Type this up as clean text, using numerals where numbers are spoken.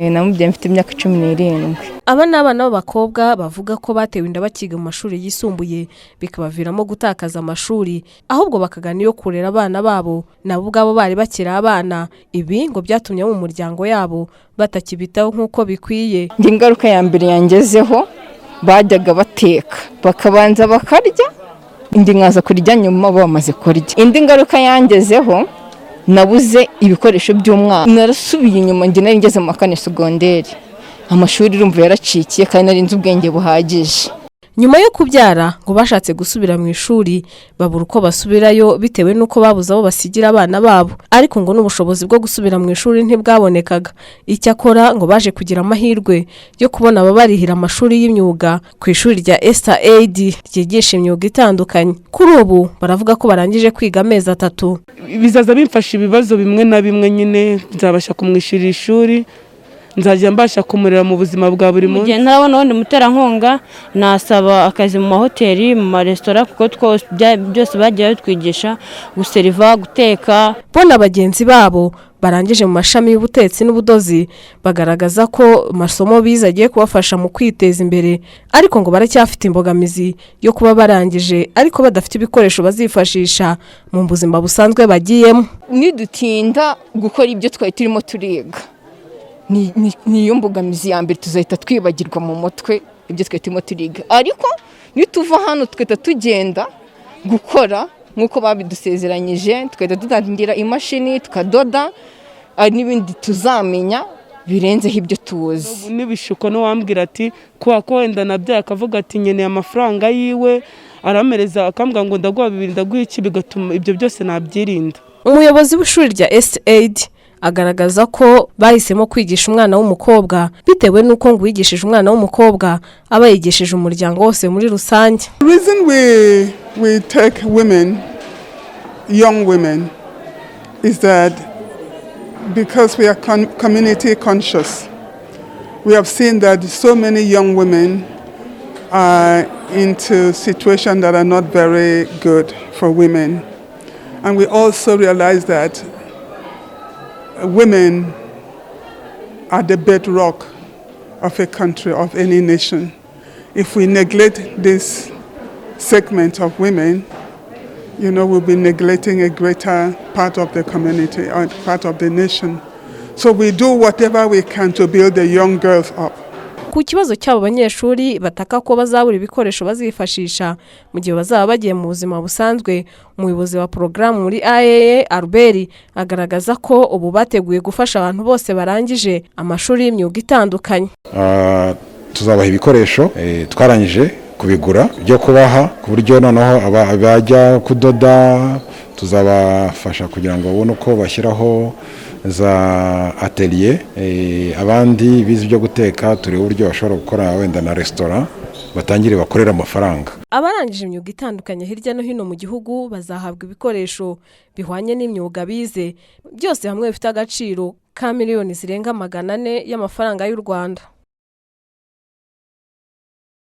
Namubyaye mfite imyaka 17. Aba ni abana b'abakobwa bavuga ko batewe inda bakiga mu mashuri yisumbuye bikabaviramo gutakaza amashuri, ahubwo bakagana iyo kurera abana babo nabo ubwabo bari bakiri abana. Ibi ngo byatumye mu muryango yabo batakibitaho nk'uko bikwiye. Ingaruka ya mbere yangezeho, bajyaga bateka bakabanza bakarya, indi nkaza kurya nyuma bamaze kurya. Indi ngaruka yangezeho, nabuze ibikoresho by'umwana. Narasubiye inyuma, njye nari ngeze mu kane segonderi. Amashuri urumva yaracikiye kandi nari nzi ubwenge buhagije. Nyuma yo kubyara ngo bashatse gusubira mu ishuri babura uko basubirayo bitewe nuko babuze abo basigira abana babo, ariko ngo n'ubushobozi bwo gusubira mu ishuri ntibwabonekaga. Icyakora ngo baje kugira amahirwe yo kubona ababarihira amashuri y'imyuga ku ishuri rya Esther Aid ryigisha imyuga itandukanye. Kuri ubu baravuga ko barangije kwiga amezi 3. Bizaza bimfasha ibibazo bimwe na bimwe, nyine nzabasha kumwishyurira ishuri, nzajya mbasha kumurera mu buzima bwa buri munsi. Mugihe narabona wundi muterankunga nasaba akazi mu mahoteli, mu maresitora, kuko byose bagiye batwigisha guseriva, guteka. Bona bagenzi babo barangije mu mashami y'ubutetsi n'ubudozi bagaragaza ko masomo bize agiye kubafasha mu kwiteza imbere, ariko ngo baracyafite imbogamizi yo kuba barangije ariko badafite ibikoresho bazifashisha mu buzima busanzwe bagiyemo. Nidutinda gukora ibyo twari turimo turiga, niyo mbogamizi ya mbere, tuzahita twibagirwa mu mutwe ibyo twari turimo turiga. Ariko nituva hano twita tugenda gukora nk'uko babidusezeranyije, twita dutangira imashini tukadoda, n'ibindi tuzamenya birenzeho ibyo tuzi. Nibishuko no wambwira ati kwa ko wenda nabyaye akavuga ati nkeneye amafaranga yiwe, aramereza akambwa ngo ndaguha 2 ndaguha iki, bigatuma ibyo byose nabyirinda. Umuyobozi w'ishuri rya Esther Aid agaragaza ko bahisemo kwigisha umwana w'umukobwa bitewe nuko ngo wigishije umwana w'umukobwa aba yigishije umuryango wose muri rusange. The reason we take women, young women, is that because we are community conscious. We have seen that so many young women are into situations that are not very good for women. And we also realize that women are the bedrock of a country, of any nation. If we neglect this segment of women, we'll be neglecting a greater part of the community or part of the nation. So we do whatever we can to build the young girls up. Ku kibazo cy'abo banyeshuri bataka ko bazabura ibikoresho bazifashisha mu gihe bazaba bagiye mu buzima busanzwe, umuyobozi wa porogaramu muri AAA Albert agaragaza ko ubu bateguye gufasha abantu bose barangije amashuri y'imyuga itandukanye. Tuzabaha ibikoresho twarangije kubigura byo kubaha, ku buryo noneho abajya kudoda tuzabafasha kugira ngo babone uko bashyiraho za atelier, abandi bize byo guteka turi uburyo bashobora gukora wenda na restaurant batangire bakorera amafaranga. Abarangije imyuga itandukanye hirya no hino mu gihugu bazahabwa ibikoresho bihwanye n'imyuga bize, byose hamwe bifite agaciro ka miliyoni zirenga 400 y'amafaranga y'u Rwanda.